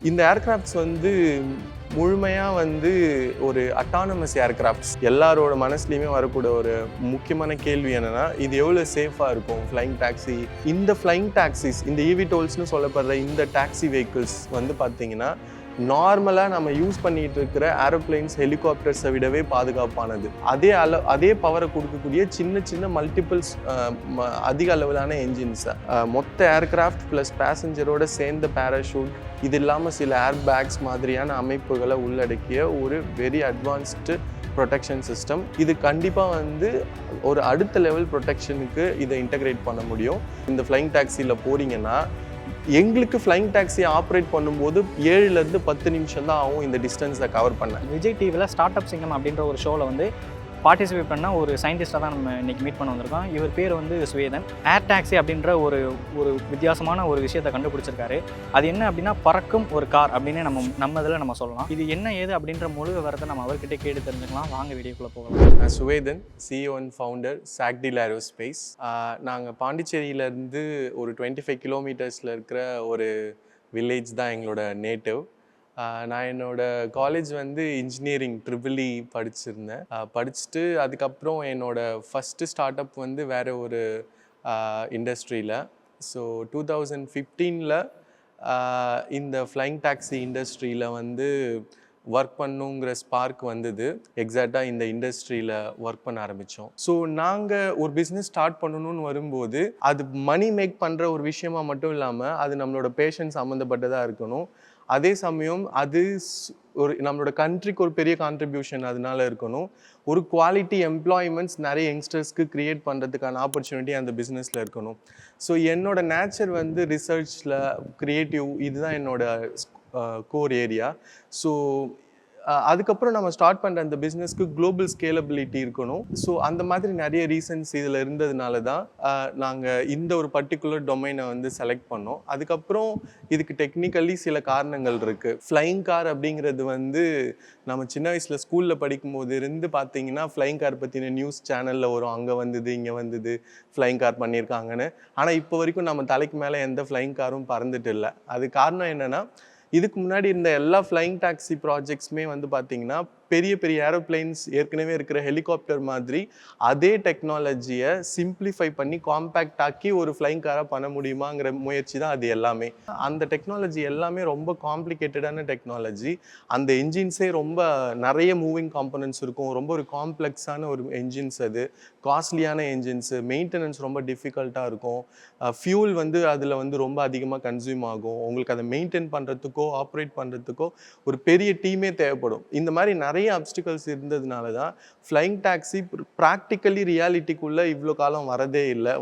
இந்த ஏர்கிராஃப்ட்ஸ் வந்து முழுமையாக வந்து ஒரு அட்டானமஸ் ஏர்கிராஃப்ட்ஸ். எல்லாரோட மனசுலையுமே வரக்கூடிய ஒரு முக்கியமான கேள்வி என்னென்னா, இது எவ்வளோ சேஃபாக இருக்கும் ஃப்ளைங் டாக்ஸி. இந்த ஃப்ளைங் டாக்ஸிஸ், இந்த ஈவிடோல்ஸ்னு சொல்லப்படுற இந்த டாக்ஸி வெஹிக்கிள்ஸ் வந்து பார்த்திங்கன்னா நார்மலாக நம்ம யூஸ் பண்ணிகிட்டு இருக்கிற ஏரோப்ளைன்ஸ், ஹெலிகாப்டர்ஸை விடவே பாதுகாப்பானது. அதே பவரை கொடுக்கக்கூடிய சின்ன சின்ன மல்டிபிள்ஸ் அதிக அளவிலான என்ஜின்ஸை, மொத்த ஏர்கிராஃப்ட் ப்ளஸ் பேசஞ்சரோட சேர்ந்த பேராஷூட், இது இல்லாமல் சில ஏர் பேக்ஸ் மாதிரியான அமைப்புகளை உள்ளடக்கிய ஒரு வெரி அட்வான்ஸ்டு ப்ரொடெக்ஷன் சிஸ்டம். இது கண்டிப்பாக வந்து ஒரு அடுத்த லெவல் ப்ரொடெக்ஷனுக்கு இதை இன்டகிரேட் பண்ண முடியும். இந்த ஃப்ளைங் டாக்ஸியில் போகிறீங்கன்னா, எங்களுக்கு ஃப்ளைங் டாக்ஸி ஆப்ரேட் பண்ணும்போது 7லேருந்து 10 நிமிஷம் தான் ஆகும் இந்த டிஸ்டன்ஸை கவர் பண்ண. விஜய் டிவியில் ஸ்டார்ட் அப் சிங்கம் அப்படின்ற ஒரு ஷோவில் வந்து பார்ட்டிசிபேட் பண்ண ஒரு சயின்டிஸ்டாக தான் நம்ம இன்றைக்கி மீட் பண்ண வந்திருக்கோம். இவர் பேர் வந்து சுவேதன். ஏர் டாக்ஸி அப்படின்ற ஒரு வித்தியாசமான ஒரு விஷயத்தை கண்டுபிடிச்சிருக்காரு. அது என்ன அப்படின்னா, பறக்கும் ஒரு கார் அப்படின்னு நம்ம இதில் நம்ம சொல்லலாம். இது என்ன ஏது அப்படின்ற முழு விவரத்தை நம்ம அவர்கிட்ட கேட்டு தெரிஞ்சுக்கலாம். வாங்க வீடியோக்குள்ளே போகலாம். நான் சுவேதன், CEO அண்ட் ஃபவுண்டர் சாக்டில் ஏரோஸ்பேஸ். நாங்கள் பாண்டிச்சேரியிலேருந்து ஒரு 25 கிலோமீட்டர்ஸில் இருக்கிற ஒரு வில்லேஜ் தான் எங்களோட நேட்டிவ். நான் என்னோடய காலேஜ் வந்து இன்ஜினியரிங் ட்ரிபிள்இ படிச்சிருந்தேன். படிச்சுட்டு அதுக்கப்புறம் என்னோடய ஃபஸ்ட்டு ஸ்டார்ட் அப் வந்து வேறு ஒரு இண்டஸ்ட்ரியில். ஸோ 2015 இந்த ஃப்ளைங் டாக்ஸி இண்டஸ்ட்ரியில் வந்து ஒர்க் பண்ணுங்கிற ஸ்பார்க் வந்தது. எக்ஸாக்டாக இந்த இண்டஸ்ட்ரியில் ஒர்க் பண்ண ஆரம்பித்தோம். ஸோ நாங்கள் ஒரு பிஸ்னஸ் ஸ்டார்ட் பண்ணணும்னு வரும்போது அது மணி மேக் பண்ணுற ஒரு விஷயமா மட்டும் இல்லாமல் அது நம்மளோட பேஷன்ஸ் சம்மந்தப்பட்டதாக இருக்கணும். அதே சமயம் அது ஒரு நம்மளோட கண்ட்ரிக்கு ஒரு பெரிய கான்ட்ரிபியூஷன் அதனால இருக்கணும். ஒரு குவாலிட்டி எம்ப்ளாய்மெண்ட்ஸ் நிறைய யங்ஸ்டர்ஸ்க்கு க்ரியேட் பண்ணுறதுக்கான ஆப்பர்ச்சுனிட்டி அந்த பிஸ்னஸில் இருக்கணும். ஸோ என்னோட நேச்சர் வந்து ரிசர்ச்சில், க்ரியேட்டிவ், இதுதான் என்னோட கோர் ஏரியா. ஸோ அதுக்கப்புறம் நம்ம ஸ்டார்ட் பண்ணுற அந்த பிஸ்னஸ்க்கு குளோபல் ஸ்கேலபிலிட்டி இருக்கணும். ஸோ அந்த மாதிரி நிறைய ரீசன்ஸ் இதில் இருந்ததுனால தான் நாங்கள் இந்த ஒரு பர்டிகுலர் டொமைனை வந்து செலக்ட் பண்ணோம். அதுக்கப்புறம் இதுக்கு டெக்னிக்கலி சில காரணங்கள் இருக்குது. ஃப்ளைங் கார் அப்படிங்கிறது வந்து நம்ம சின்ன வயசில் ஸ்கூலில் படிக்கும்போது இருந்து பார்த்தீங்கன்னா ஃப்ளைங் கார் பற்றின நியூஸ் சேனலில் வரும், அங்கே வந்தது இங்கே வந்தது ஃப்ளைங் கார் பண்ணியிருக்காங்கன்னு. ஆனால் இப்போ வரைக்கும் நம்ம தலைக்கு மேலே எந்த ஃப்ளைங் காரும் பறந்துட்டு இல்லை. அது காரணம் என்னென்னா, இதுக்கு முன்னாடி இந்த எல்லா ஃப்ளைங் டாக்ஸி ப்ராஜெக்ட்ஸுமே வந்து பார்த்திங்கன்னா பெரிய பெரிய ஏரோப்ளைன்ஸ் ஏற்கனவே இருக்கிற ஹெலிகாப்டர் மாதிரி அதே டெக்னாலஜியை சிம்பிளிஃபை பண்ணி காம்பேக்ட் ஆக்கி ஒரு ஃப்ளைங் காராக பண்ண முடியுமாங்கிற முயற்சி தான் அது எல்லாமே. அந்த டெக்னாலஜி எல்லாமே ரொம்ப காம்ப்ளிகேட்டடான டெக்னாலஜி. அந்த என்ஜின்ஸே ரொம்ப நிறைய மூவிங் காம்பனன்ட்ஸ் இருக்கும். ரொம்ப ஒரு காம்ப்ளெக்ஸான ஒரு என்ஜின்ஸ், அது காஸ்ட்லியான என்ஜின்ஸு, மெயின்டெனன்ஸ் ரொம்ப டிஃபிகல்ட்டாக இருக்கும். ஃபியூல் வந்து அதில் வந்து ரொம்ப அதிகமாக கன்சியூம் ஆகும். உங்களுக்கு அதை மெயின்டைன் பண்ணுறதுக்கோ ஆப்ரேட் பண்ணுறதுக்கோ ஒரு பெரிய டீமே தேவைப்படும். இந்த மாதிரி நிறைய அப்டிகல்ஸ் இருந்ததுனால தான் ஃப்ளைங் டாக்ஸி ப்ராக்டிக்கலி ரியாலிட்டிக்குள்ளே இவ்வளோ காலம்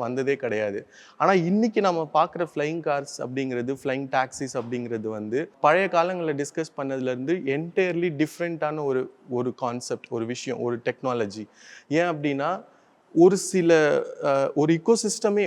வந்ததே கிடையாது. ஆனால் இன்றைக்கி நம்ம பார்க்குற ஃப்ளைங் கார்ஸ் அப்படிங்கிறது, ஃப்ளைங் டாக்ஸிஸ் அப்படிங்கிறது வந்து பழைய காலங்களில் டிஸ்கஸ் பண்ணதுலேருந்து என்டையர்லி டிஃப்ரெண்ட்டான ஒரு கான்செப்ட், ஒரு விஷயம், ஒரு டெக்னாலஜி. ஏன் அப்படின்னா, ஒரு இக்கோசிஸ்டமே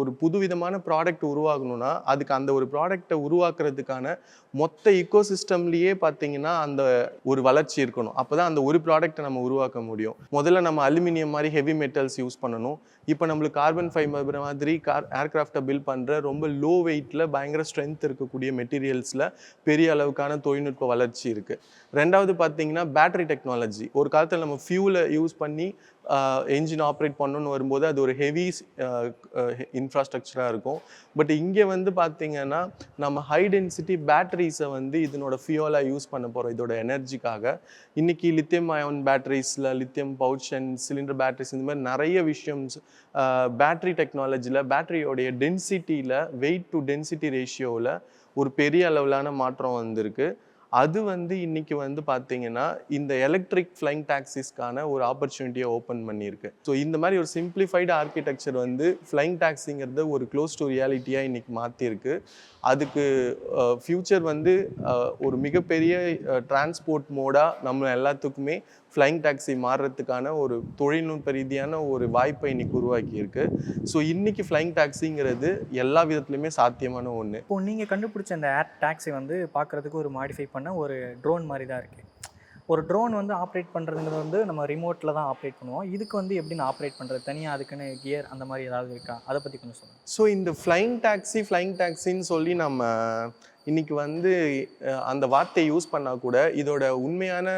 ஒரு புதுவிதமான ப்ராடக்ட் உருவாகணும்னா அதுக்கு அந்த ஒரு ப்ராடக்டை உருவாக்குறதுக்கான மொத்த இக்கோசிஸ்டம்லேயே பார்த்தீங்கன்னா அந்த ஒரு வளர்ச்சி இருக்கணும். அப்போ தான் அந்த ஒரு ப்ராடக்டை நம்ம உருவாக்க முடியும். முதல்ல நம்ம அலுமினியம் மாதிரி ஹெவி மெட்டல்ஸ் யூஸ் பண்ணணும். இப்போ நம்மளுக்கு கார்பன் ஃபைபர் மாதிரி ஏர்கிராஃப்டை பில்ட் பண்ணுற ரொம்ப லோ வெயிட்டில் பயங்கர ஸ்ட்ரென்த் இருக்கக்கூடிய மெட்டீரியல்ஸில் பெரிய அளவுக்கான தொழில்நுட்ப வளர்ச்சி இருக்குது. ரெண்டாவது பார்த்தீங்கன்னா பேட்டரி டெக்னாலஜி. ஒரு காலத்தில் நம்ம ஃபியூலை யூஸ் பண்ணி என்ஜின் ஆப்ரேட் பண்ணணுன்னு வரும்போது அது ஒரு ஹெவி இன்ஃப்ராஸ்ட்ரக்சராக இருக்கும். பட் இங்கே வந்து பார்த்திங்கன்னா நம்ம ஹை டென்சிட்டி பேட்டரிஸை வந்து இதனோட ஃபியூலாக யூஸ் பண்ண போகிறோம். இதோட எனர்ஜிக்காக இன்றைக்கி லித்தியம் அயன் பேட்டரிஸில், lithium pouch and cylinder batteries, இந்த மாதிரி நிறைய விஷயம் பேட்டரி டெக்னாலஜியில் பேட்டரியோடைய டென்சிட்டியில், வெயிட் டு டென்சிட்டி ரேஷியோவில் ஒரு பெரிய அளவிலான மாற்றம் வந்திருக்கு. அது வந்து இன்றைக்கி வந்து பார்த்திங்கன்னா இந்த எலக்ட்ரிக் ஃப்ளைங் டாக்ஸிஸ்க்கான ஒரு ஆப்பர்ச்சுனிட்டியை ஓப்பன் பண்ணியிருக்கு. ஸோ இந்த மாதிரி ஒரு சிம்பிளிஃபைடு ஆர்கிடெக்சர் வந்து ஃப்ளைங் டாக்ஸிங்கிறத ஒரு க்ளோஸ் டு ரியாலிட்டியாக இன்றைக்கி மாற்றிருக்கு. அதுக்கு ஃப்யூச்சர் வந்து ஒரு மிகப்பெரிய டிரான்ஸ்போர்ட் மோடாக நம்ம எல்லாத்துக்குமே ஃப்ளைங் டாக்ஸி மாறுறதுக்கான ஒரு தொழில்நுட்ப ரீதியான ஒரு வாய்ப்பை இன்றைக்கி உருவாக்கியிருக்கு. ஸோ இன்றைக்கி ஃப்ளைங் டாக்ஸிங்கிறது எல்லா விதத்துலையுமே சாத்தியமான ஒன்று. இப்போ நீங்கள் கண்டுபிடிச்ச அந்த ஏர் டாக்ஸி வந்து பார்க்குறதுக்கு ஒரு மாடிஃபை பண்ண ஒரு ட்ரோன் மாதிரி தான் இருக்குது. ஒரு ட்ரோன் வந்து ஆப்ரேட் பண்ணுறதுங்கிறது வந்து நம்ம ரிமோட்டில் தான் ஆப்ரேட் பண்ணுவோம். இதுக்கு வந்து எப்படின்னு ஆப்ரேட் பண்ணுறது, தனியாக அதுக்குன்னு கியர் அந்த மாதிரி ஏதாவது இருக்கா? அதை பற்றி கொஞ்சம் சொல்லுங்கள். ஸோ இந்த ஃப்ளைங் டாக்ஸின்னு சொல்லி நம்ம இன்னைக்கு வந்து அந்த வார்த்தையை யூஸ் பண்ணால் கூட இதோட உண்மையான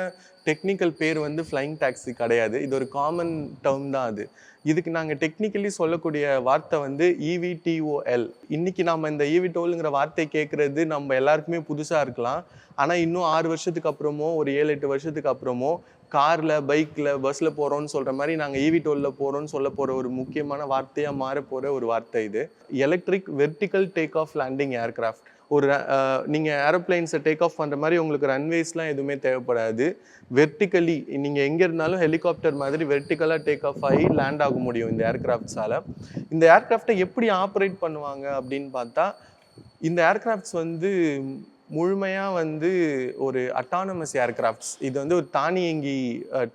டெக்னிக்கல் பேர் வந்து ஃப்ளைங் டாக்ஸி கிடையாது. இது ஒரு காமன் டேர்ம் தான் அது. இதுக்கு நாங்கள் டெக்னிக்கலி சொல்லக்கூடிய வார்த்தை வந்து இவிடிஓஎல். இன்னைக்கு நம்ம இந்த இவிடோலுங்கிற வார்த்தை கேட்குறது நம்ம எல்லாருக்குமே புதுசாக இருக்கலாம். ஆனால் இன்னும் 6 வருஷத்துக்கு அப்புறமோ ஒரு 7-8 வருஷத்துக்கு அப்புறமோ காரில், பைக்கில், பஸ்ஸில் போகிறோம்னு சொல்கிற மாதிரி நாங்கள் இவிடோலில் போகிறோம்னு சொல்ல போகிற ஒரு முக்கியமான வார்த்தையாக மாற போகிற ஒரு வார்த்தை இது. Electric vertical take off landing aircraft. ஒரு நீங்கள் ஏரோப்ளைன்ஸை டேக் ஆஃப் பண்ணுற மாதிரி உங்களுக்கு ரன்வேஸ்லாம் எதுவுமே தேவைப்படாது. வெர்டிக்கலி நீங்கள் எங்கே இருந்தாலும் ஹெலிகாப்டர் மாதிரி வெர்டிக்கலாக டேக் ஆஃப் ஆகி லேண்ட் ஆக முடியும் இந்த ஏர்கிராஃப்ட்ஸால். இந்த ஏர்கிராஃப்டை எப்படி ஆப்ரேட் பண்ணுவாங்க அப்படின்னு பார்த்தா, இந்த ஏர்கிராஃப்ட்ஸ் வந்து முழுமையாக வந்து ஒரு அட்டானமஸ் ஏர்கிராஃப்ட்ஸ். இது வந்து ஒரு தானியங்கி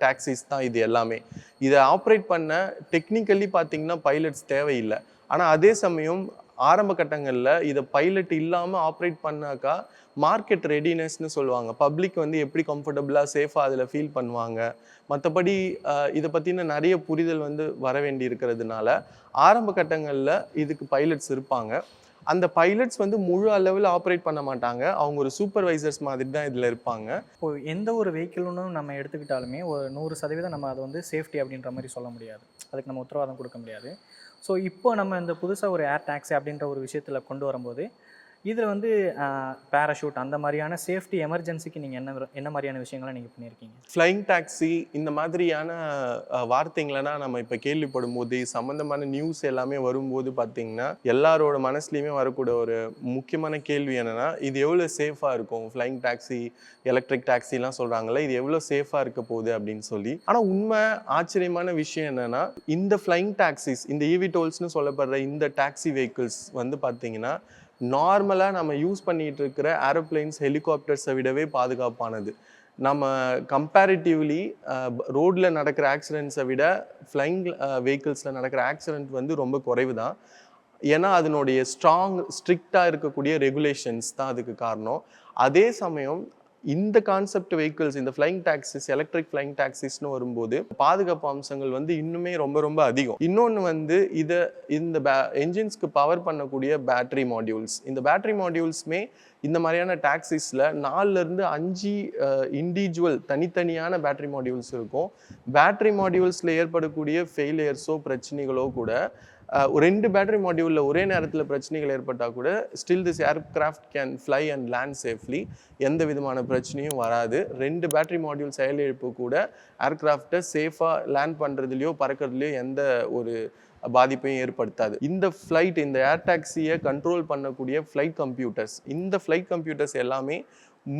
டாக்ஸிஸ் தான் இது எல்லாமே. இதை ஆப்ரேட் பண்ண டெக்னிக்கலி பார்த்தீங்கன்னா பைலட்ஸ் தேவையில்லை. ஆனால் அதே சமயம் ஆரம்ப கட்டங்களில் இதை பைலட் இல்லாமல் ஆப்ரேட் பண்ணாக்கா மார்க்கெட் ரெடினஸ்ன்னு சொல்லுவாங்க. பப்ளிக் வந்து எப்படி கம்ஃபர்டபுளாக சேஃபாக அதில் ஃபீல் பண்ணுவாங்க. மற்றபடி இதை பற்றின நிறைய புரிதல் வந்து வர வேண்டி இருக்கிறதுனால ஆரம்ப கட்டங்களில் இதுக்கு பைலட்ஸ் இருப்பாங்க. அந்த பைலட்ஸ் வந்து முழு அளவில் ஆப்ரேட் பண்ண மாட்டாங்க. அவங்க ஒரு சூப்பர்வைசர்ஸ் மாதிரி தான் இதில் இருப்பாங்க. இப்போ எந்த ஒரு வெஹிக்கிள்னு நம்ம எடுத்துக்கிட்டாலுமே ஒரு 100% நம்ம அதை வந்து சேஃப்டி அப்படின்ற மாதிரி சொல்ல முடியாது. அதுக்கு நம்ம உத்தரவாதம் கொடுக்க முடியாது. ஸோ இப்போ நம்ம இந்த புதுசாக ஒரு ஏர் டாக்ஸி அப்படின்ற ஒரு விஷயத்தில் கொண்டு வரும்போது இதில் வந்து பேராஷூட் அந்த மாதிரியான சேஃப்டி எமர்ஜென்சிக்கு நீங்கள் என்ன மாதிரியான விஷயங்களை நீங்கள் பண்ணியிருக்கீங்க? ஃப்ளைங் டாக்ஸி இந்த மாதிரியான வார்த்தைங்களெல்லாம் நம்ம இப்போ கேள்விப்படும் போது சம்மந்தமான நியூஸ் எல்லாமே வரும்போது பார்த்தீங்கன்னா எல்லாரோட மனசுலையுமே வரக்கூடிய ஒரு முக்கியமான கேள்வி என்னென்னா, இது எவ்வளோ சேஃபாக இருக்கும்? ஃப்ளைங் டாக்ஸி, எலக்ட்ரிக் டாக்ஸிலாம் சொல்கிறாங்கல்ல, இது எவ்வளோ சேஃபாக இருக்க போகுது அப்படின்னு சொல்லி. ஆனால் உண்மை ஆச்சரியமான விஷயம் என்னென்னா, இந்த ஃப்ளைங் டாக்ஸிஸ், இந்த இவிடோல்ஸ்னு சொல்லப்படுற இந்த டாக்ஸி வெஹிக்கிள்ஸ் வந்து பார்த்தீங்கன்னா நார்மலாக நம்ம யூஸ் பண்ணிகிட்டு இருக்கிற ஏரோப்ளைன்ஸ், ஹெலிகாப்டர்ஸை விடவே பாதுகாப்பானது. நம்ம கம்பேரிட்டிவ்லி ரோடில் நடக்கிற ஆக்சிடென்ட்ஸை விட ஃப்ளைங் வெஹிக்கிள்ஸில் நடக்கிற ஆக்சிடென்ட் வந்து ரொம்ப குறைவு தான். ஏன்னா அதனுடைய ஸ்ட்ரிக்டாக இருக்கக்கூடிய ரெகுலேஷன்ஸ் தான் அதுக்கு காரணம். அதே சமயம் இந்த கான்செப்ட் வெஹிக்கிள்ஸ், இந்த ஃப்ளைங் டாக்ஸிஸ், எலக்ட்ரிக் ஃப்ளைங் டாக்ஸிஸ்னு வரும்போது பாதுகாப்பு அம்சங்கள் வந்து இன்னுமே ரொம்ப ரொம்ப அதிகம். இன்னொன்று வந்து இந்த என்ஜின்ஸ்க்கு பவர் பண்ணக்கூடிய பேட்டரி மாடியூல்ஸ். இந்த பேட்டரி மாடியூல்ஸுமே இந்த மாதிரியான டாக்ஸிஸில் 4லேருந்து 5 இண்டிவிஜுவல் தனித்தனியான பேட்டரி மாடியூல்ஸ் இருக்கும். பேட்டரி மாடியூல்ஸில் ஏற்படக்கூடிய ஃபெயிலியர்ஸோ பிரச்சனைகளோ கூட 2 பேட்டரி மாடியூலில் ஒரே நேரத்தில் பிரச்சனைகள் ஏற்பட்டால் கூட still this aircraft can fly and land safely. எந்த விதமான பிரச்சனையும் வராது. 2 பேட்டரி மாடியூல் செயலிழப்பு கூட ஏர்கிராஃப்டை சேஃபாக லேண்ட் பண்ணுறதுலையோ பறக்கிறதுலையோ எந்த ஒரு பாதிப்பையும் ஏற்படுத்தாது. இந்த ஃப்ளைட், இந்த ஏர் டாக்ஸியை கண்ட்ரோல் பண்ணக்கூடிய ஃப்ளைட் கம்ப்யூட்டர்ஸ், இந்த ஃப்ளைட் கம்ப்யூட்டர்ஸ் எல்லாமே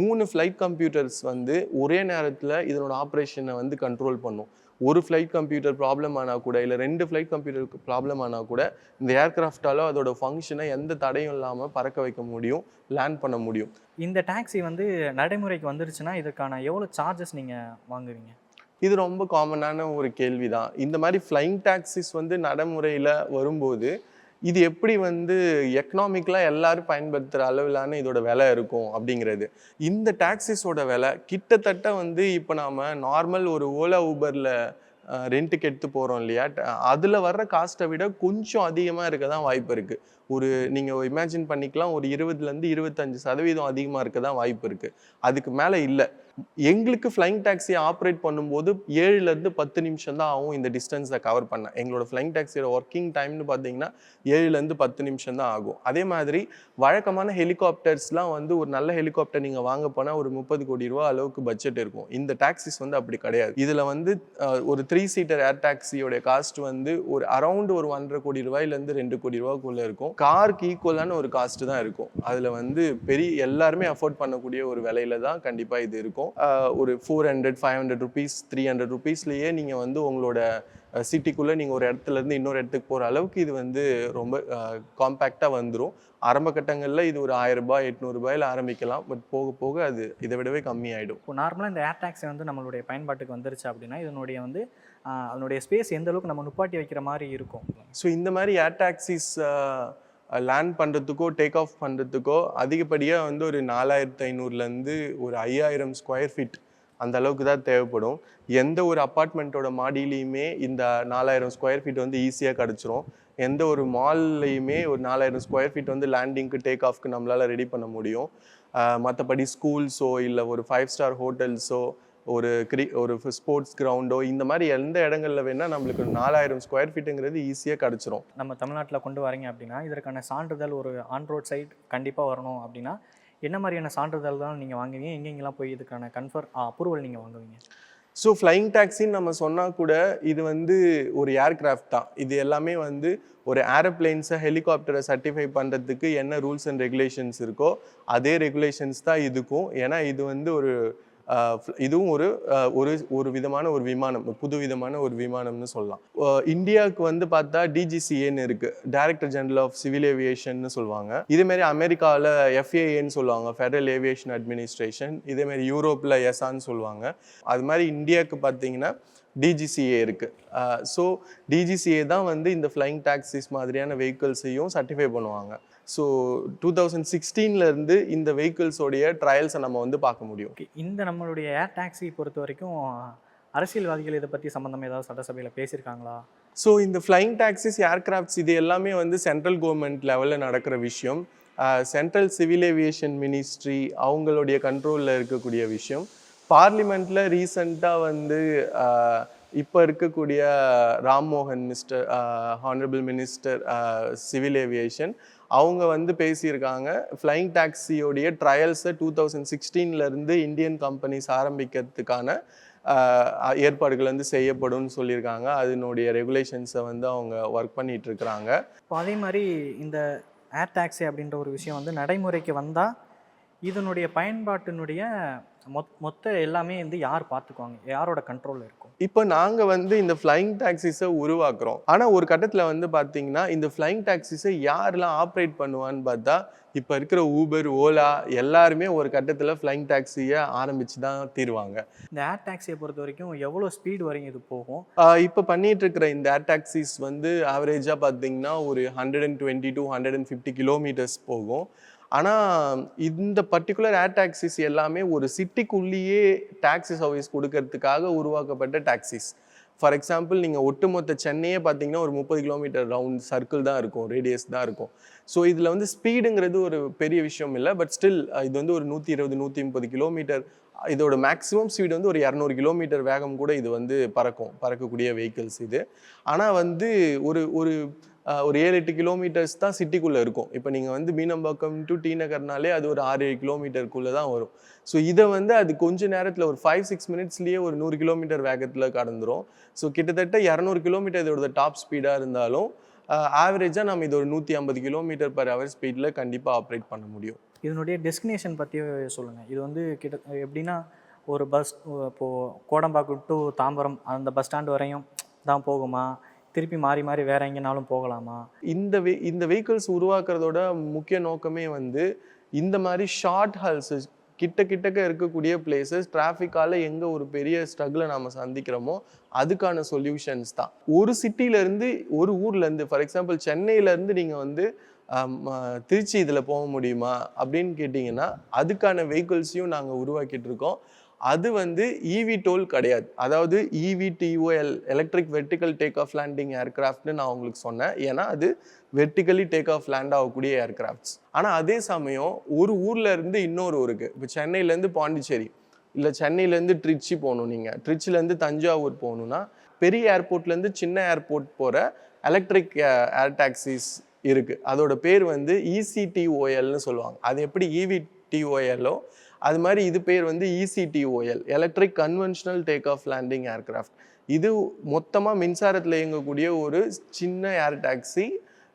3 ஃப்ளைட் கம்ப்யூட்டர்ஸ் வந்து ஒரே நேரத்தில் இதனோட ஆப்ரேஷனை வந்து கண்ட்ரோல் பண்ணும். ஒரு ஃப்ளைட் கம்ப்யூட்டர் ப்ராப்ளம் ஆனால் கூட, இல்லை 2 ஃப்ளைட் கம்ப்யூட்டருக்கு ப்ராப்ளம் ஆனால் கூட இந்த ஏர்கிராஃப்டாலோ அதோட ஃபங்க்ஷனை எந்த தடையும் இல்லாமல் பறக்க வைக்க முடியும், லேண்ட் பண்ண முடியும். இந்த டாக்ஸி வந்து நடைமுறைக்கு வந்துருச்சுன்னா இதுக்கான எவ்வளோ சார்ஜஸ் நீங்கள் வாங்குவீங்க? இது ரொம்ப காமனான ஒரு கேள்வி தான். இந்த மாதிரி ஃப்ளைங் டாக்ஸிஸ் வந்து நடைமுறையில் வரும்போது இது எப்படி வந்து எக்கனாமிக்கலாக எல்லாரும் பயன்படுத்துகிற அளவிலான இதோட விலை இருக்கும் அப்படிங்கிறது. இந்த டாக்ஸிஸோட விலை கிட்டத்தட்ட வந்து இப்போ நாம் நார்மல் ஒரு ஓலா ஊபரில் ரெண்ட்டுக்கு எடுத்து போகிறோம் இல்லையா, அதில் வர்ற காஸ்ட்டை விட கொஞ்சம் அதிகமாக இருக்க தான் வாய்ப்பு இருக்குது. நீங்கள் இமேஜின் பண்ணிக்கலாம், ஒரு 20லேருந்து 25% அதிகமாக இருக்க தான் வாய்ப்பு இருக்குது. அதுக்கு மேலே இல்லை. எங்களுக்கு ஃப்ளைங் டாக்ஸியை ஆப்ரேட் பண்ணும்போது 7லேருந்து 10 நிமிஷம் தான் ஆகும் இந்த டிஸ்டன்ஸை கவர் பண்ண. எங்களோட ஃப்ளைங் டாக்ஸியோட ஒர்க்கிங் டைம்னு பார்த்தீங்கன்னா 7லேருந்து 10 நிமிஷம் தான் ஆகும். அதே மாதிரி வழக்கமான ஹெலிகாப்டர்ஸ்லாம் வந்து ஒரு நல்ல ஹெலிகாப்டர் நீங்கள் வாங்க போனால் ஒரு 30 கோடி ரூபா அளவுக்கு பட்ஜெட் இருக்கும். இந்த டாக்ஸிஸ் வந்து அப்படி கிடையாது. இதில் வந்து ஒரு 3 சீட்டர் ஏர் டாக்ஸியோடைய காஸ்ட் வந்து ஒரு அரௌண்ட் ஒரு 1.5 கோடி ரூபாயிலேருந்து 2 கோடி ரூபாய்க்குள்ளே இருக்கும். காருக்கு ஈக்குவலான ஒரு காஸ்ட் தான் இருக்கும். அதில் வந்து எல்லாருமே அஃபோர்ட் பண்ணக்கூடிய ஒரு விலையில தான் கண்டிப்பாக இது இருக்கும். ஒரு 400-500 ருபீஸ் 300 ருபீஸ்லேயே நீங்கள் வந்து உங்களோட சிட்டிக்குள்ளே நீங்கள் ஒரு இடத்துலேருந்து இன்னொரு இடத்துக்கு போகிற அளவுக்கு இது வந்து ரொம்ப காம்பேக்டாக வந்துடும். ஆரம்ப கட்டங்களில் இது ஒரு 1000 ரூபாய் 800 ரூபாயில் ஆரம்பிக்கலாம். பட் போக போக அது இதை விடவே கம்மியாயிடும். இப்போ நார்மலாக இந்த ஏர் டாக்ஸி வந்து நம்மளுடைய பயன்பாட்டுக்கு வந்துருச்சு அப்படின்னா இதனுடைய வந்து அதனுடைய ஸ்பேஸ் எந்த அளவுக்கு நம்ம நுப்பாட்டி வைக்கிற மாதிரி இருக்கும்? ஸோ இந்த மாதிரி ஏர் டாக்ஸிஸ் லேண்ட் பண்ணுறதுக்கோ டேக் ஆஃப் பண்ணுறதுக்கோ அதிகப்படியாக வந்து ஒரு 4500லேருந்து ஒரு 5000 ஸ்கொயர் ஃபீட் அந்த அளவுக்கு தான் தேவைப்படும். எந்த ஒரு அப்பார்ட்மெண்ட்டோட மாடியிலையுமே இந்த 4000 ஸ்கொயர் ஃபீட் வந்து ஈஸியாக கிடச்சிரும். எந்த ஒரு மால்லையுமே ஒரு 4000 ஸ்கொயர் ஃபீட் வந்து லேண்டிங்க்கு டேக் ஆஃப்க்கு நம்மளால் ரெடி பண்ண முடியும். மற்றபடி ஸ்கூல்ஸோ இல்லை ஒரு 5 ஸ்டார் ஹோட்டல்ஸோ ஒரு ஸ்போர்ட்ஸ் கிரவுண்டோ இந்த மாதிரி எந்த இடங்கள்ல வேணால் நம்மளுக்கு 4000 ஸ்கொயர் ஃபீட்டுங்கிறது ஈஸியாக கிடச்சிரும். நம்ம தமிழ்நாட்டில் கொண்டு வரீங்க அப்படின்னா இதற்கான சான்றிதழ் ஒரு ஆன் ரோட் சைட் கண்டிப்பாக வரணும் அப்படின்னா என்ன மாதிரியான சான்றிதழ் தான் நீங்கள் வாங்குவீங்க, எங்கெங்கெல்லாம் போய் இதுக்கான அப்ரூவல் நீங்கள் வாங்குவீங்க? ஸோ ஃப்ளைங் டாக்ஸின்னு நம்ம சொன்னால் கூட இது வந்து ஒரு ஏர்கிராஃப்ட் தான். இது எல்லாமே வந்து ஒரு ஏரோப்ளேன்ஸை ஹெலிகாப்டரை சர்டிஃபை பண்ணுறதுக்கு என்ன ரூல்ஸ் அண்ட் ரெகுலேஷன்ஸ் இருக்கோ அதே ரெகுலேஷன்ஸ் தான் இதுக்கும். ஏன்னா இது வந்து இதுவும் ஒரு விதமான ஒரு விமானம், புது விதமான ஒரு விமானம்னு சொல்லலாம். இந்தியாவுக்கு வந்து பார்த்தா டிஜிசிஏன்னு இருக்கு, டைரக்டர் ஜெனரல் ஆஃப் சிவில் ஏவியேஷன்னு சொல்லுவாங்க. இதேமாரி அமெரிக்காவில் எஃப்ஏஏன்னு சொல்லுவாங்க, ஃபெடரல் ஏவியேஷன் அட்மினிஸ்ட்ரேஷன். இதேமாரி யூரோப்பில் எஸ்ஆன்னு சொல்லுவாங்க. அது மாதிரி இந்தியாவுக்கு பார்த்தீங்கன்னா டிஜிசிஏ இருக்குது. ஸோ டிஜிசிஏ தான் வந்து இந்த ஃப்ளைங் டாக்ஸிஸ் மாதிரியான வெஹிக்கிள்ஸையும் சர்டிஃபை பண்ணுவாங்க. ஸோ 2016 இந்த வெஹிக்கிள்ஸோடைய ட்ரையல்ஸை நம்ம வந்து பார்க்க முடியும். இந்த நம்மளுடைய ஏர் டாக்ஸி பொறுத்த வரைக்கும் அரசியல்வாதிகள் இதை பற்றி சம்மந்தமாக ஏதாவது சட்டசபையில் பேசியிருக்காங்களா? ஸோ இந்த ஃப்ளைங் டாக்ஸிஸ், ஏர்கிராஃப்ட்ஸ் இது எல்லாமே வந்து சென்ட்ரல் கவர்மெண்ட் லெவலில் நடக்கிற விஷயம். சென்ட்ரல் சிவில் ஏவியேஷன் மினிஸ்ட்ரி அவங்களுடைய கண்ட்ரோலில் இருக்கக்கூடிய விஷயம். பார்லிமெண்ட்டில் ரீசண்டாக வந்து இப்போ இருக்கக்கூடிய Rammohan honourable minister civil aviation அவங்க வந்து பேசியிருக்காங்க. ஃப்ளைங் டாக்ஸியோடைய ட்ரையல்ஸை 2016 இந்தியன் கம்பெனிஸ் ஆரம்பிக்கிறதுக்கான ஏற்பாடுகள் வந்து செய்யப்படும்னு சொல்லியிருக்காங்க. அதனுடைய ரெகுலேஷன்ஸை வந்து அவங்க ஒர்க் பண்ணிட்டு இருக்கிறாங்க. இப்போ அதே மாதிரி இந்த ஏர் டாக்ஸி அப்படின்ற ஒரு விஷயம் வந்து நடைமுறைக்கு வந்தால் இதனுடைய பயன்பாட்டினுடைய மொத்த எல்லாமே வந்து யார் பார்த்துக்குவாங்க, யாரோட கண்ட்ரோலில் இருக்கும்? இப்போ நாங்கள் வந்து இந்த ஃப்ளைங் டாக்ஸிஸை உருவாக்குறோம். ஆனால் ஒரு கட்டத்தில் வந்து பார்த்தீங்கன்னா இந்த ஃப்ளைங் டாக்ஸிஸை யாரெல்லாம் ஆப்ரேட் பண்ணுவான்னு பார்த்தா இப்போ இருக்கிற ஊபர், ஓலா எல்லாருமே ஒரு கட்டத்தில் ஃப்ளைங் டாக்ஸியை ஆரம்பித்து தான் தீருவாங்க. இந்த ஏர் டாக்ஸியை பொறுத்த வரைக்கும் எவ்வளோ ஸ்பீடு வரைக்கும் இது போகும்? இப்போ பண்ணிட்டு இருக்கிற இந்த ஏர் டாக்ஸிஸ் வந்து ஆவரேஜாக பார்த்தீங்கன்னா ஒரு 120 to 150 கிலோமீட்டர்ஸ் போகும். ஆனால் இந்த பர்டிகுலர் ஏர் டாக்ஸிஸ் எல்லாமே ஒரு சிட்டிக்குள்ளேயே டாக்ஸி சர்வீஸ் கொடுக்கறதுக்காக உருவாக்கப்பட்ட டாக்ஸிஸ். ஃபார் எக்ஸாம்பிள் நீங்கள் ஒட்டுமொத்த சென்னையே பார்த்தீங்கன்னா ஒரு 30 கிலோமீட்டர் ரவுண்ட் சர்க்கிள் தான் இருக்கும், ரேடியஸ் தான் இருக்கும். ஸோ இதில் வந்து ஸ்பீடுங்கிறது ஒரு பெரிய விஷயம் இல்லை. பட் ஸ்டில் இது வந்து ஒரு 120 130 கிலோமீட்டர், இதோட மேக்ஸிமம் ஸ்பீடு வந்து ஒரு 200 கிலோமீட்டர் வேகம் கூட இது வந்து பறக்கக்கூடிய வெஹிக்கிள்ஸ் இது. ஆனால் வந்து ஒரு 7-8 கிலோமீட்டர்ஸ் தான் சிட்டிக்குள்ளே இருக்கும். இப்போ நீங்கள் வந்து மீனம்பாக்கம் டு டி நகர்னாலே அது ஒரு 6-7 கிலோமீட்டருக்குள்ளே தான் வரும். ஸோ இதை வந்து அது கொஞ்ச நேரத்தில் ஒரு 5-6 மினிட்ஸ்லேயே ஒரு 100 கிலோமீட்டர் வேகத்தில் கடந்துரும். ஸோ கிட்டத்தட்ட 200 கிலோமீட்டர் இதோட டாப் ஸ்பீடாக இருந்தாலும் ஆவரேஜாக நம்ம இது ஒரு 150 கிலோமீட்டர் பர் ஹவர் ஸ்பீடில் கண்டிப்பாக ஆப்ரேட் பண்ண முடியும். இதனுடைய டெஸ்டினேஷன் பற்றி சொல்லுங்கள். இது வந்து எப்படின்னா ஒரு பஸ் இப்போது கோடம்பாக்கம் டு தாம்பரம் அந்த பஸ் ஸ்டாண்டு வரையும் தான் போகுமா, திருப்பி மாறி மாறி வேற எங்கேனாலும் போகலாமா? இந்த வெஹிக்கிள்ஸ் உருவாக்குறதோட முக்கிய நோக்கமே வந்து இந்த மாதிரி ஷார்ட் ஹல்ஸ் கிட்டக்க இருக்கக்கூடிய பிளேசஸ், டிராஃபிக்கால எங்கே ஒரு பெரிய ஸ்ட்ரகிளை நம்ம சந்திக்கிறோமோ அதுக்கான சொல்யூஷன்ஸ் தான். ஒரு சிட்டிலேருந்து ஒரு ஊர்லேருந்து, ஃபார் எக்ஸாம்பிள் சென்னையிலேருந்து நீங்கள் வந்து திருச்சி இதில் போக முடியுமா அப்படின்னு கேட்டிங்கன்னா அதுக்கான வெஹிக்கிள்ஸையும் நாங்கள் உருவாக்கிட்டு இருக்கோம். அது வந்து EVTOL கிடையாது, அதாவது EVTOL, electric vertical take off landing ஏர்கிராஃப்ட்னு நான் உங்களுக்கு சொன்னேன். ஏன்னா அது வெர்டிக்கலி டேக் ஆஃப் லேண்ட் ஆகக்கூடிய ஏர்கிராஃப்ட்ஸ். ஆனால் அதே சமயம் ஒரு ஊரில் இருந்து இன்னொரு ஊருக்கு, இப்போ சென்னையிலேருந்து பாண்டிச்சேரி இல்லை சென்னையிலேருந்து ட்ரிச்சி போகணும், நீங்கள் ட்ரிச்சிலேருந்து தஞ்சாவூர் போகணுன்னா பெரிய ஏர்போர்ட்லேருந்து சின்ன ஏர்போர்ட் போகிற எலக்ட்ரிக் ஏர் டாக்ஸிஸ் இருக்குது. அதோட பேர் வந்து ECTOLன்னு சொல்லுவாங்க. அது எப்படி EVTOLோ அது மாதிரி இது பேர் வந்து ECTOL, electric conventional take off landing aircraft. இது மொத்தமாக மின்சாரத்தில் இயங்கக்கூடிய ஒரு சின்ன ஏர் டாக்ஸி.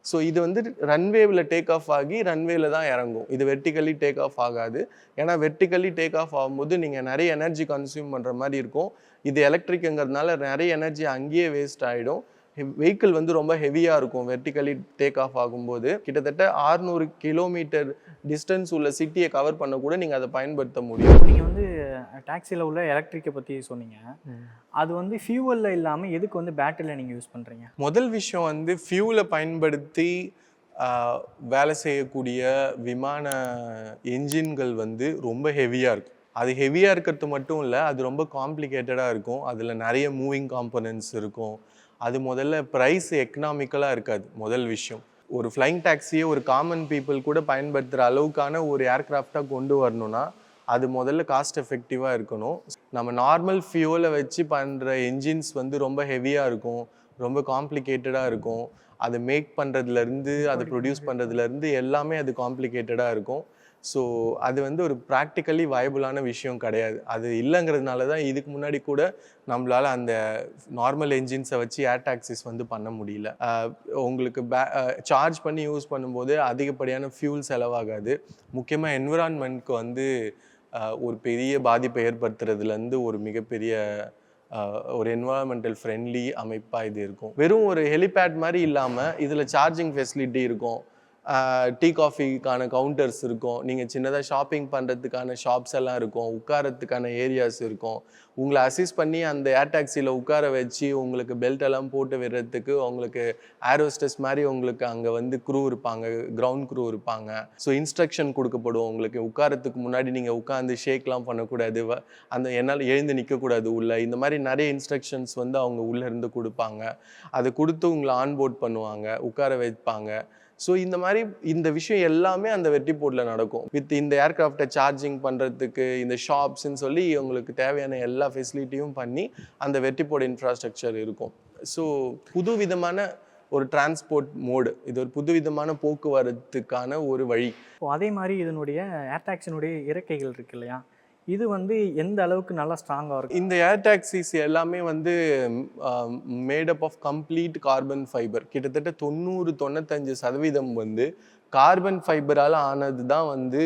ஸோ இது வந்து ரன்வேவில் டேக் ஆஃப் ஆகி ரன்வேல தான் இறங்கும். இது வெர்டிக்கலி டேக் ஆஃப் ஆகாது. ஏன்னா வெர்டிக்கலி டேக் ஆஃப் ஆகும்போது நீங்கள் நிறைய எனர்ஜி கன்சியூம் பண்ணுற மாதிரி இருக்கும். இது எலக்ட்ரிக்குங்கிறதுனால நிறைய எனர்ஜி அங்கேயே வேஸ்ட் ஆகிடும். வெஹிக்கிள் வந்து ரொம்ப ஹெவியாக இருக்கும். வெர்டிக்கலி டேக் ஆஃப் ஆகும்போது கிட்டத்தட்ட 600 கிலோமீட்டர் டிஸ்டன்ஸ் உள்ள சிட்டியை கவர் பண்ண கூட நீங்கள் அதை பயன்படுத்த முடியும். நீங்கள் வந்து டாக்ஸியில் உள்ள எலக்ட்ரிக்கை பற்றி சொன்னீங்க. அது வந்து ஃபியூவலில் இல்லாமல் எதுக்கு வந்து பேட்டரியில் நீங்கள் யூஸ் பண்ணுறீங்க? முதல் விஷயம் வந்து ஃபியூலை பயன்படுத்தி வேலை செய்யக்கூடிய விமான என்ஜின்கள் வந்து ரொம்ப ஹெவியாக இருக்கும். அது ஹெவியாக இருக்கிறது மட்டும் இல்லை, அது ரொம்ப காம்ப்ளிகேட்டடாக இருக்கும். அதில் நிறைய மூவிங் காம்போனன்ட்ஸ் இருக்கும். அது முதல்ல ப்ரைஸ் எக்கனாமிக்கலாக இருக்காது. முதல் விஷயம், ஒரு ஃப்ளைங் டாக்ஸியை ஒரு காமன் பீப்புள் கூட பயன்படுத்துகிற அளவுக்கான ஒரு ஏர்க்ராஃப்டாக கொண்டு வரணும்னா அது முதல்ல காஸ்ட் எஃபெக்டிவாக இருக்கணும். நம்ம நார்மல் ஃபியூலை வச்சு பண்ணுற என்ஜின்ஸ் வந்து ரொம்ப ஹெவியாக இருக்கும், ரொம்ப காம்ப்ளிகேட்டடாக இருக்கும். அதை மேக் பண்ணுறதுலேருந்து அதை ப்ரொடியூஸ் பண்ணுறதுலேருந்து எல்லாமே அது காம்ப்ளிகேட்டடாக இருக்கும். ஸோ அது வந்து ஒரு ப்ராக்டிக்கலி வயபுளான விஷயம் கிடையாது. அது இல்லைங்கிறதுனால தான் இதுக்கு முன்னாடி கூட நம்மளால் அந்த நார்மல் என்ஜின்ஸை வச்சு ஏர் டாக்ஸிஸ் வந்து பண்ண முடியல. உங்களுக்கு சார்ஜ் பண்ணி யூஸ் பண்ணும்போது அதிகப்படியான ஃபியூல் செலவாகாது. முக்கியமாக என்விரான்மெண்ட்க்கு வந்து ஒரு பெரிய பாதிப்பை ஏற்படுத்துறதுலேருந்து ஒரு மிகப்பெரிய ஒரு என்வரான்மெண்டல் ஃப்ரெண்ட்லி அமைப்பாக இது இருக்கும். வெறும் ஒரு ஹெலிபேட் மாதிரி இல்லாமல் இதில் சார்ஜிங் ஃபெசிலிட்டி இருக்கும், டீ காஃபிக்கான கவுண்டர்ஸ் இருக்கும், நீங்கள் சின்னதாக ஷாப்பிங் பண்ணுறதுக்கான ஷாப்ஸ் எல்லாம் இருக்கும், உட்காரத்துக்கான ஏரியாஸ் இருக்கும். உங்களை அசிஸ்ட் பண்ணி அந்த ஏர் டாக்ஸியில் உட்கார வச்சு உங்களுக்கு பெல்ட் எல்லாம் போட்டு விடுறதுக்கு உங்களுக்கு ஏரோஸ்டஸ் மாதிரி உங்களுக்கு அங்கே வந்து க்ரூ இருப்பாங்க, கிரவுண்ட் க்ரூ இருப்பாங்க. ஸோ இன்ஸ்ட்ரக்ஷன் கொடுக்கப்படும் உங்களுக்கு. உட்காரத்துக்கு முன்னாடி நீங்கள் உட்காந்து ஷேக்லாம் பண்ணக்கூடாது, அந்த என்னால் எழுந்து நிற்கக்கூடாது உள்ளே. இந்த மாதிரி நிறைய இன்ஸ்ட்ரக்ஷன்ஸ் வந்து அவங்க உள்ளே இருந்து கொடுப்பாங்க. அதை கொடுத்து உங்களை ஆன்போர்ட் பண்ணுவாங்க, உட்கார வைப்பாங்க. ஸோ இந்த மாதிரி இந்த விஷயம் எல்லாமே அந்த வெர்டிபோர்ட்டில் நடக்கும். வித் இந்த ஏர்க்ராஃப்டை சார்ஜிங் பண்ணுறதுக்கு இந்த ஷாப்ஸ்ன்னு சொல்லி உங்களுக்கு தேவையான எல்லா ஃபெசிலிட்டியும் பண்ணி அந்த வெர்டிபோர்ட் இன்ஃப்ராஸ்ட்ரக்சர் இருக்கும். ஸோ புது விதமான ஒரு டிரான்ஸ்போர்ட் மோடு, இது ஒரு புது விதமான போக்குவரத்துக்கான ஒரு வழி. அதே மாதிரி இதனுடைய ஏர் டாக்ஸினுடைய இறக்கைகள் இருக்கு இல்லையா, இது வந்து எந்த அளவுக்கு நல்லா ஸ்ட்ராங்காக இருக்கும்? இந்த ஏர் டாக்ஸிஸ் எல்லாமே வந்து made up of complete carbon fibre. கிட்டத்தட்ட 90-95% வந்து கார்பன் ஃபைபரால் ஆனது தான் வந்து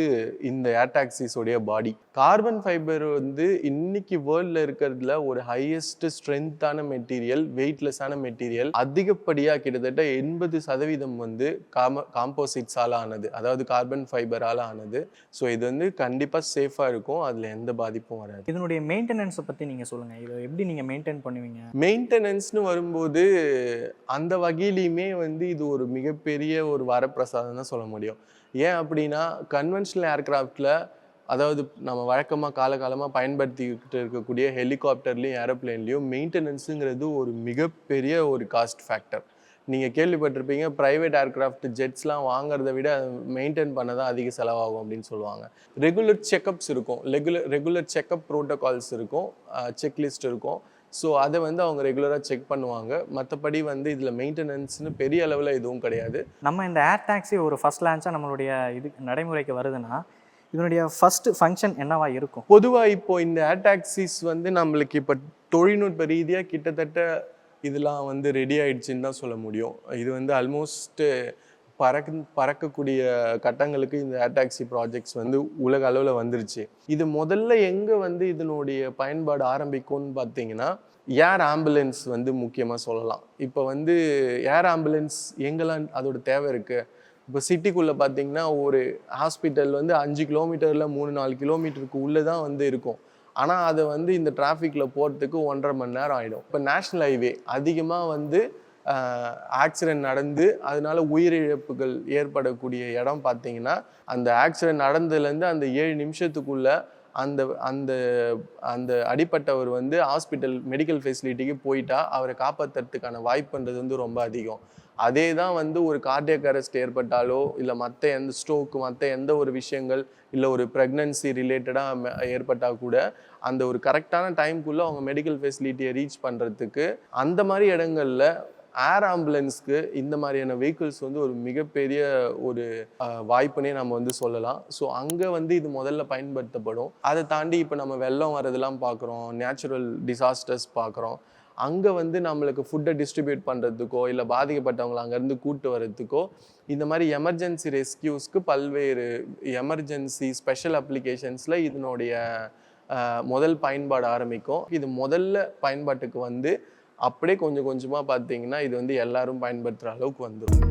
இந்த ஏர் டாக்ஸிஸோடைய பாடி. கார்பன் ஃபைபர் வந்து இன்னைக்கு வேர்ல்டில் இருக்கிறதுல ஒரு ஹையஸ்ட் ஸ்ட்ரென்த்தான மெட்டீரியல், வெயிட்லெஸ்ஸான மெட்டீரியல். அதிகப்படியாக கிட்டத்தட்ட 80% வந்து காம்போசிட்ஸால் ஆனது, அதாவது கார்பன் ஃபைபரால் ஆனது. ஸோ இது வந்து கண்டிப்பாக சேஃபாக இருக்கும், அதில் எந்த பாதிப்பும் வராது. இதனுடைய மெயின்டெனன்ஸை பற்றி நீங்கள் சொல்லுங்கள். இதை எப்படி நீங்கள் மெயின்டைன் பண்ணுவீங்க? மெயின்டெனன்ஸ்னு வரும்போது அந்த வகையிலையுமே வந்து இது ஒரு மிகப்பெரிய ஒரு வரப்பிரசாதம் தான் சொல்ல முடியும். ஏன் அப்படின்னா, கன்வென்ஷனல் ஏர்க்ராஃப்டில், அதாவது நம்ம வழக்கமாக காலகாலமாக பயன்படுத்திக்கிட்டு இருக்கக்கூடிய ஹெலிகாப்டர்லேயும் ஏரோப்ளேன்லேயும் மெயின்டெனன்ஸுங்கிறது ஒரு மிகப்பெரிய ஒரு காஸ்ட் ஃபேக்டர். நீங்கள் கேள்விப்பட்டிருப்பீங்க, ப்ரைவேட் ஏர்க்ராஃப்ட் ஜெட்ஸ்லாம் வாங்குறத விட மெயின்டைன் பண்ண தான் அதிக செலவாகும் அப்படின்னு சொல்லுவாங்க. ரெகுலர் செக்கப்ஸ் இருக்கும், ரெகுலர் செக்கப் ப்ரோட்டோகால்ஸ் இருக்கும், செக்லிஸ்ட் இருக்கும். ஸோ அதை வந்து அவங்க ரெகுலராக செக் பண்ணுவாங்க. மற்றபடி வந்து இதில் மெயின்டெனன்ஸ்னு பெரிய அளவில் எதுவும் கிடையாது. நம்ம இந்த ஏர் டாக்ஸி ஒரு ஃபர்ஸ்ட் லான்ச்சாக நம்மளுடைய இது நடைமுறைக்கு வருதுன்னா இதனுடைய ஃபஸ்ட்டு ஃபங்க்ஷன் என்னவா இருக்கும்? பொதுவாக இப்போது இந்த ஏர் டாக்ஸிஸ் வந்து நம்மளுக்கு இப்போ தொழில்நுட்ப ரீதியாக கிட்டத்தட்ட இதெல்லாம் வந்து ரெடி ஆகிடுச்சின்னு தான் சொல்ல முடியும். இது வந்து ஆல்மோஸ்ட்டு பறக்கக்கூடிய கட்டங்களுக்கு இந்த ஏர் டாக்ஸி ப்ராஜெக்ட்ஸ் வந்து உலக அளவில் வந்துருச்சு. இது முதல்ல எங்கே வந்து இதனுடைய பயன்பாடு ஆரம்பிக்கும்னு பார்த்தீங்கன்னா, ஏர் ஆம்புலன்ஸ் வந்து முக்கியமாக சொல்லலாம். இப்போ வந்து ஏர் ஆம்புலன்ஸ் எங்கெல்லாம் அதோட தேவை இருக்குது. இப்போ சிட்டிக்குள்ளே பார்த்தீங்கன்னா ஒரு ஹாஸ்பிட்டல் வந்து 5 கிலோமீட்டரில் 3-4 கிலோமீட்டருக்கு உள்ளே தான் வந்து இருக்கும். ஆனால் அதை வந்து இந்த டிராஃபிக்கில் போகிறதுக்கு 1.5 மணி நேரம் ஆகிடும். இப்போ நேஷ்னல் ஹைவே அதிகமாக வந்து ஆக்சிடென்ட் நடந்து அதனால உயிரிழப்புகள் ஏற்படக்கூடிய இடம் பார்த்தீங்கன்னா, அந்த ஆக்சிடென்ட் நடந்ததுலேருந்து அந்த 7 நிமிஷத்துக்குள்ள அந்த அந்த அந்த அடிப்பட்டவர் வந்து ஹாஸ்பிட்டல் மெடிக்கல் ஃபெசிலிட்டிக்கு போயிட்டா அவரை காப்பாற்றுறதுக்கான வாய்ப்புன்றது வந்து ரொம்ப அதிகம். அதே தான் வந்து ஒரு கார்டியக் அரெஸ்ட் ஏற்பட்டாலோ இல்லை மற்ற எந்த ஸ்ட்ரோக்கு மற்ற எந்த ஒரு விஷயங்கள் இல்லை ஒரு ப்ரெக்னன்சி ரிலேட்டடாக ஏற்பட்டால் கூட அந்த ஒரு கரெக்டான டைம்குள்ளே அவங்க மெடிக்கல் ஃபெசிலிட்டியை ரீச் பண்ணுறதுக்கு அந்த மாதிரி இடங்களில் ஏர் ஆம்புலன்ஸ்க்கு இந்த மாதிரியான வெஹிக்கிள்ஸ் வந்து ஒரு மிகப்பெரிய ஒரு வாய்ப்புனே நம்ம வந்து சொல்லலாம். ஸோ அங்கே வந்து இது முதல்ல பயன்படுத்தப்படும். அதை தாண்டி இப்போ நம்ம வெள்ளம் வரதெல்லாம் பார்க்குறோம், நேச்சுரல் டிசாஸ்டர்ஸ் பார்க்குறோம். அங்கே வந்து நம்மளுக்கு ஃபுட்டை டிஸ்ட்ரிபியூட் பண்ணுறதுக்கோ இல்லை பாதிக்கப்பட்டவங்களை அங்கேருந்து கூட்டு வர்றதுக்கோ இந்த மாதிரி எமர்ஜென்சி ரெஸ்கியூஸ்க்கு பல்வேறு எமர்ஜென்சி ஸ்பெஷல் அப்ளிகேஷன்ஸில் இதனுடைய முதல் பயன்பாடு ஆரம்பிக்கும். இது முதல்ல பயன்பாட்டுக்கு வந்து அப்படியே கொஞ்சம் கொஞ்சமாக பார்த்தீங்கன்னா இது வந்து எல்லாரும் பயன்படுத்துகிற அளவுக்கு வந்துடும்.